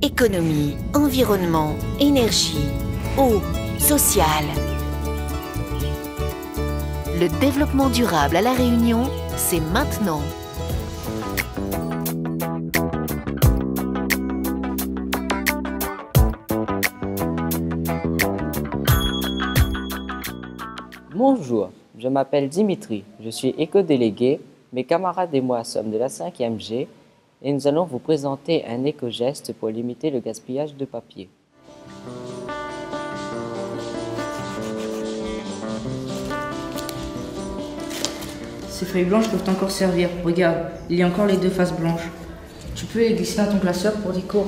Économie, environnement, énergie, eau, social. Le développement durable à La Réunion, c'est maintenant. Bonjour, je m'appelle Dimitri, je suis éco-délégué. Mes camarades et moi sommes de la 5e G et nous allons vous présenter un éco-geste pour limiter le gaspillage de papier. Ces feuilles blanches peuvent encore servir. Regarde, il y a encore les deux faces blanches. Tu peux les glisser dans ton classeur pour tes cours.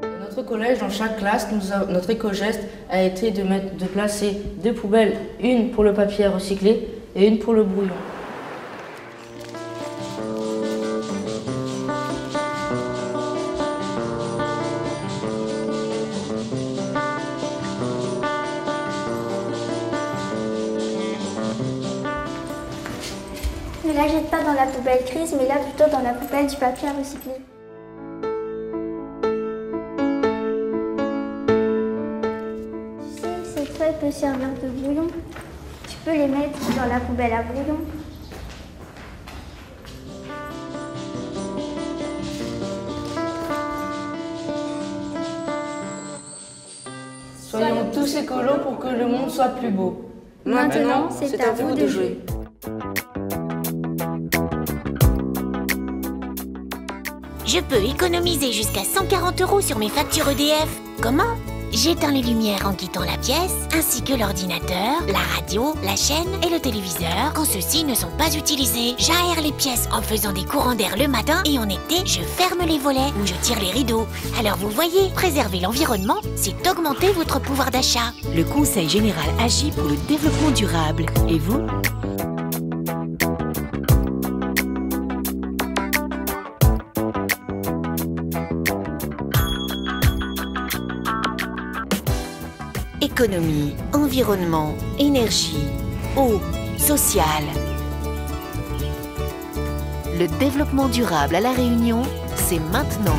Dans notre collège, dans chaque classe, notre éco-geste a été de placer deux poubelles, une pour le papier à recycler et une pour le brouillon. Ne la jette pas dans la poubelle grise, mais là plutôt dans la poubelle du papier à recycler. Tu sais, cette feuille peut servir de brouillon. Tu peux les mettre dans la poubelle à brouillon. Soyons tous écolos pour que le monde soit plus beau. Maintenant, c'est à vous de jouer. Je peux économiser jusqu'à 140 € sur mes factures EDF. Comment? J'éteins les lumières en quittant la pièce, ainsi que l'ordinateur, la radio, la chaîne et le téléviseur quand ceux-ci ne sont pas utilisés. J'aère les pièces en faisant des courants d'air le matin et en été, je ferme les volets ou je tire les rideaux. Alors vous voyez, préserver l'environnement, c'est augmenter votre pouvoir d'achat. Le Conseil général agit pour le développement durable. Et vous? Économie, environnement, énergie, eau, social. Le développement durable à La Réunion, c'est maintenant.